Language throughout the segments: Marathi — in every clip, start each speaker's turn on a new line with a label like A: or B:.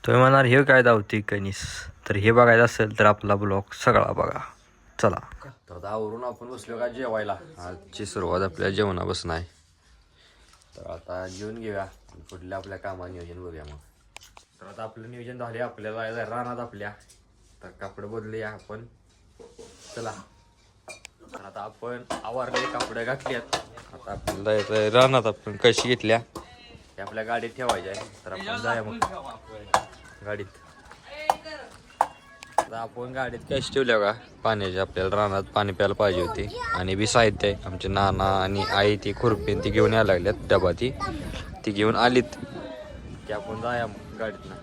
A: तुम्ही म्हणाल हे काय धावते कणीस, तर हे बघायचं असेल तर आपला ब्लॉग सगळा बघा. चला तर आता आवरून आपण बसलो का जेवायला. आजची सुरुवात आपल्या जेवणापासून आहे. तर आता जेवून घेऊया आणि पुढल्या आपल्या कामा नियोजन बघूया. मग तर आता आपलं नियोजन झाले, आपल्याला जायचं रानात आपल्या. तर कपडे बदलूया आपण. चला तर आता आपण आवारले कपडे घातल्यात. आता आपण जायचं रानात. आपण कशी घेतल्या ते आपल्या गाडीत ठेवायच्या आहे. तर आपण जाऊया मग गाडीत. आता आपण गाडीत कशी ठेवल्या का पाण्याची, आपल्याला रानात पाणी प्यायला पाहिजे होते. आणि बी साहित्य आहे, आमचे नाना आणि आई ती खुरपीन ती घेऊन यायला लागल्यात. डबा ती घेऊन आलीत की आपण जाऊया मग गाडीतनं.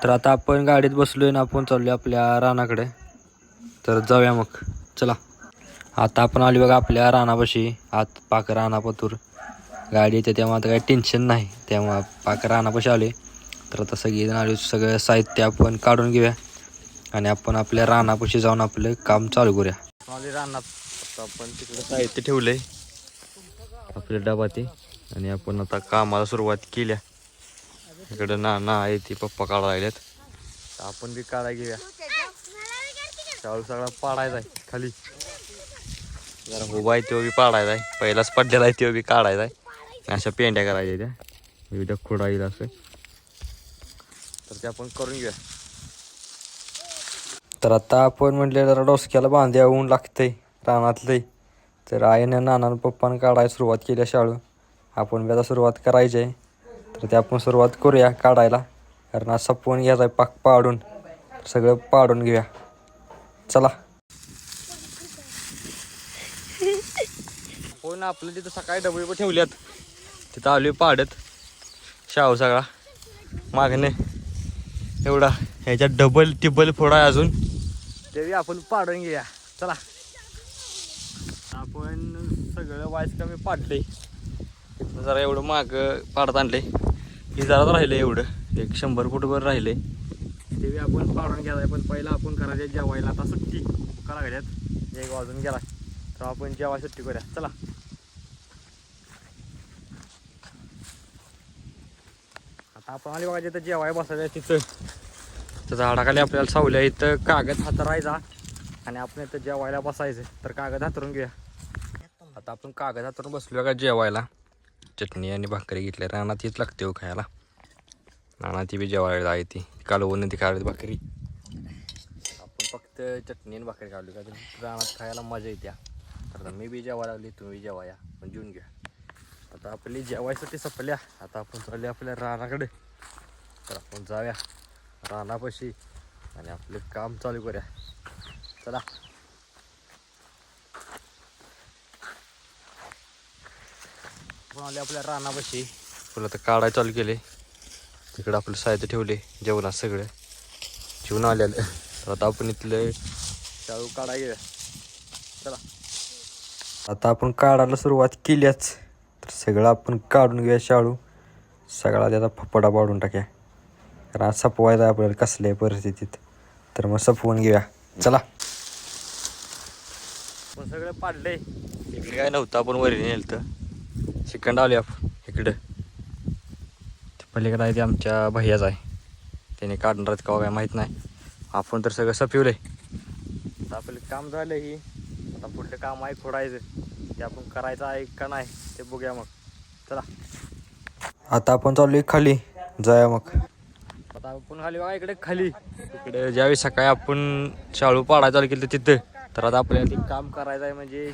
A: तर आता आपण गाडीत बसलोय ना, आपण चाललोय आपल्या रानाकडे. तर जाऊया मग चला. आता आपण आली बघा आपल्या रानापाशी. आत पाक रानापतूर गाडी येते, तेव्हा आता काही टेन्शन नाही. तेव्हा पाक रानापाशी आले. तर आता सगळेजण आले, सगळं साहित्य आपण काढून घेऊया आणि आपण आपल्या रानापाशी जाऊन आपलं काम चालू करूया. आले रानात. आता आपण तिकडे साहित्य ठेवलंय आपल्या डबात आणि आपण आता कामाला सुरुवात केल्या. इकडं नाना आहे ती पप्पा काढायला लागल्यात. तर आपण बी काढायला घेऊया. शाळू सगळा पाडायचा आहे खाली. जरा उभा आहे तो बी पाडायचा आहे. पहिलाच पडलेला आहे तो बी काढायचा आहे. अशा पेंड्या करायच्या त्या विविध खुडा येईल असं. तर ते आपण करून घेऊया. तर आता आपण म्हटलं जरा डोसक्याला बांध्या ऊन लागतंय रानातलंय. तर आईने नानानं पप्पानं काढायला सुरुवात केली शाळू. आपण बी आता सुरुवात करायची आहे. तर ते आपण सुरुवात करूया काढायला. कारण आज सपवून घ्यायचं आहे पाक पाडून. सगळं पाडून घेऊया चला. हो ना, आपलं तिथं सकाळी डबे ठेवल्यात. तिथं आलोय पाडत शाळू सगळा मागणे एवढा. ह्याच्यात डबल टिबल फोडा आहे अजून. ते आपण पाडून घेऊया चला. आपण सगळं वाईस कमी पाडले. तिथनं जरा एवढं माग पाडत आणले. हे जरा राहिलं एवढं 100 फूटवर राहिले. ते बी आपण पाडून घ्यायला. पण पहिला आपण करायचं जेवायला. आता सुट्टी करा घ्यायच्यात 1 वाजून गेला. तर आपण जेवायला सुट्टी करूया चला. आता आपण आली बघा जिथं जेवाय बसायचं तिथं. तर झाडाखाली आपल्याला सावल्या. इथं कागद हातरायचा आणि आपण इथं जेवायला बसायचं. तर कागद हातरून घेऊया. आता आपण कागद हातरून बसलो का जेवायला. चटणी आणि भाकरी घेतल्या. रानात तीच लागते हो खायला. नाना ती बी जेवायला आहे ती कालवून ती खायला भाकरी. आपण फक्त चटणी आणि भाकरी खाल्ली का रानात खायला मजा येत्या. तर मी बी जेवायला लागली, तुम्ही जेवाया. पण जेवून घ्या. आता आपली जेवायसाठी सपल्या. आता आपण चालले आपल्या रानाकडे. तर आपण जाऊया रानापाशी आणि आपलं काम चालू करूया चला. आपण आले आपल्या रानापाशी. फुलं तर काढायला चालू केले. तिकडं आपलं साहित्य ठेवले जेवणात सगळं जेवण आलेलं. तर आता आपण इथलं शाळू काढायला घेऊया चला. आता आपण काढायला सुरुवात केलीच. तर सगळं आपण काढून घेऊया शाळू सगळा. त्याचा फपाडा पाडून टाक्या. कारण आज सपवायचा आपल्याला कसल्याही परिस्थितीत. तर मग सपवून घेऊया चला. पण सगळं पाडलंय. इकडे काय नव्हतं आपण वरी नेलं तर शिकंड आले आपण इकडं. पलीकडे आहे ते आमच्या भैयाच आहे. त्याने काढणार आहेत का काय माहीत नाही. आपण तर सगळं सपवलंय. आता आपलं काम झालं ही. आता पुढलं काम आहे खोडायचं. ते आपण करायचं आहे का नाही ते बघूया मग चला. आता आपण चाललोय खाली जाऊया मग. आता आपण खाली बघा इकडे खाली. इकडे ज्यावेळी सकाळी आपण शाळू पाडायला चालू केलं तिथं. तर आता आपल्याला ते काम करायचं आहे म्हणजे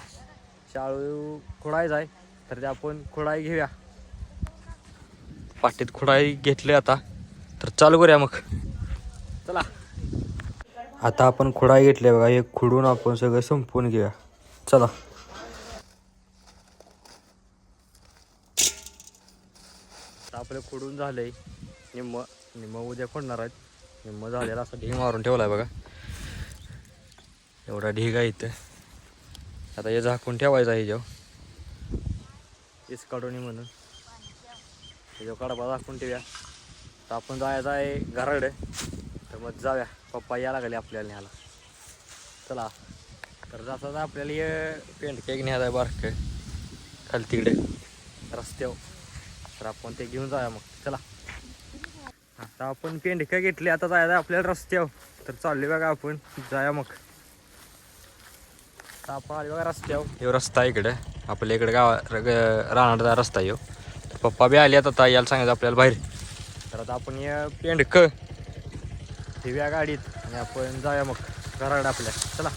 A: शाळू खोडायचं आहे. तर ते आपण खोडाई घेऊया. पाटीत खोडाई घेतले आता. तर चालू करूया मग चला. आता आपण खोडाई घेतले बघा. हे खुडून आपण सगळं संपवून घेऊया चला. आपलं खोडून झालंय निम्म उद्या खोडणार आहेत. निम्म झालेला असं ढीग मारून ठेवलाय बघा. एवढा ढीग आहे इथं. आता हे झाकून ठेवायचं आहे जेव्हा इस काढून म्हणून जो कडबा झाकून ठेवूया. तर आपण जायचं आहे घराकडे. तर मग जाऊया. पप्पा यायला लागले आपल्याला न्यायला चला. तर जाता आपल्याला हे पेंट केक न्यायचं आहे बारकं खाली तिकडे रस्त्यावर. तर आपण ते घेऊन जाऊया मग चला. आता आपण पेंडका घेतली, आता जायचं आपल्याला रस्त्यावर. तर चाललोय बघा आपण, जाया मग. आता आपण आलो बघा रस्त्यावर. ह्यो रस्ता इकडे आपल्या इकडे राहणारा रस्ता येऊ. पप्पा बी आले आता यायला सांगायचं आपल्याला बाहेर. तर आता आपण या पेंडक ठेवूया गाडीत आणि आपण जाऊया मग घराकडे आपल्या. चला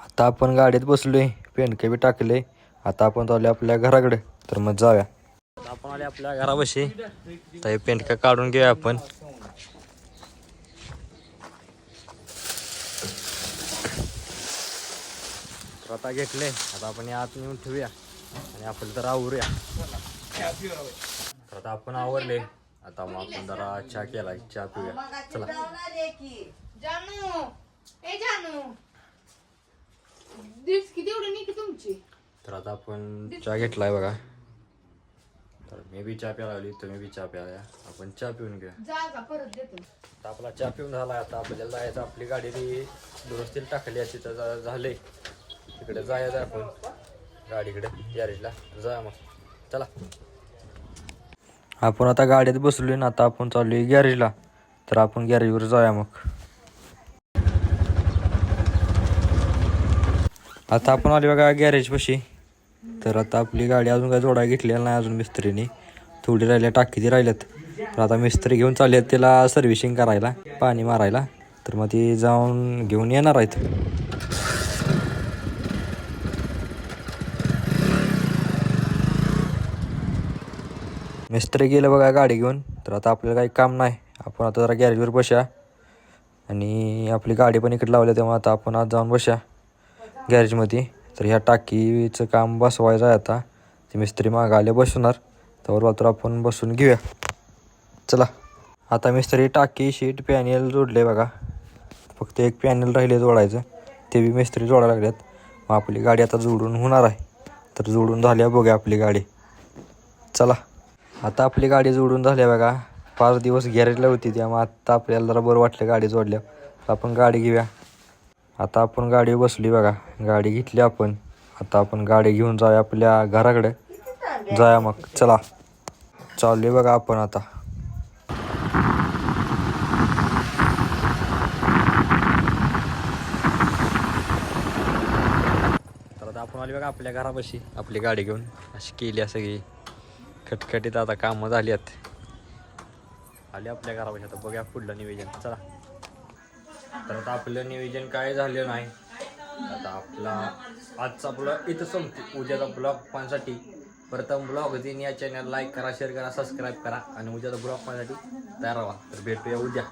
A: आता आपण गाडीत बसलोय, पेंडके बी टाकले. आता आपण चाललोय आपल्या घराकडे. तर मग जाऊया. आपण आले आपल्या घरापाशी. तर हे पेंडका काढून घेऊया आपण. तर आता घेतले, आता आपण या आत नेऊन ठेवूया आणि आपण जरा आवरूया. तर आता आपण आवरले. आता मग आपण जरा चहा केला, चहा पिऊया. चला
B: जानू ए जानू दिस किती एवढी नाही की तुमची.
A: तर आता आपण चहा घेतलाय बघा. तर मी बी चहा प्यायला लागली, तुम्ही बी चहा प्यायला. आपण चहा पिऊन घेऊया.
B: जा जा परत देतो.
A: आता आपला चहा पिऊन झाला. आता आपल्याला जायचं, आपली गाडी ती दुरुस्तीला टाकली आहे, तिथं झाले. तिकडे जायचं आपण गाडीकडे गॅरेजला. जा मग चला. आपण आता गाडीत बसलोय ना, आता आपण चाललोय गॅरेजला. तर आपण गॅरेजवर जाऊया मग. आता आपण आलो बघा गॅरेजपाशी. तर आता आपली गाडी अजून काय जोडायला घेतलेली नाही अजून मिस्त्रीने. थोडी राहिल्या, टाकी ती राहिल्यात. तर आता मिस्त्री घेऊन चालले आहेत त्याला सर्व्हिसिंग करायला, पाणी मारायला. तर मग ती जाऊन घेऊन येणार आहेत. मिस्त्री गेलं बघा गाडी घेऊन. तर आता आपल्याला काही काम नाही, आपण आता जरा गॅरेजवर बसूया. आणि आपली गाडी पण इकडे लावली, तेव्हा आता आपण आज जाऊन बसूया गॅरेजमध्ये. तर ह्या टाकीचं काम बसवायचं आहे आता. ते मिस्त्री मागं आले बसवणार, तर आपण बसून घेऊया. चला आता मिस्त्री टाकी, शीट, पॅनेल जोडले बघा. फक्त एक पॅनेल राहिले जोडायचं, ते बी मिस्त्री जोडायला लागल्यात. मग आपली गाडी आता जोडून होणार आहे. तर जोडून झाल्या बघा आपली गाडी. चला आता आपली गाडी जोडून झाली बघा. 5 दिवस गॅरेजला होती, त्यामुळे आत्ता आपल्याला जरा बरं वाटलं गाडी जोडल्या. आपण गाडी घेऊया. आता आपण गाडी बसली बघा, गाडी घेतली आपण. आता आपण गाडी घेऊन जाऊया आपल्या घराकडे. जाऊया मग चला. चाललोय बघा आपण आता. तर आता आपण आली बघा आपल्या घरापाशी, आपली गाडी घेऊन. अशी केली सगळी खटखटीत. आता कामं झाली आहेत, आली आपल्या घरापाशी. आता बघूया पुढलं नियोजन. चला. तर आता आपलं नियोजन काय झालं नाही. आता आपला आजचा ब्लॉग इथं संपतो. उद्याचा ब्लॉग पाहण्यासाठी प्रथम ब्लॉग दिन या चॅनल लाईक करा, शेअर करा, सबस्क्राईब करा. आणि उद्याचा ब्लॉग पाहण्यासाठी तयार व्हा. तर भेटूया उद्या.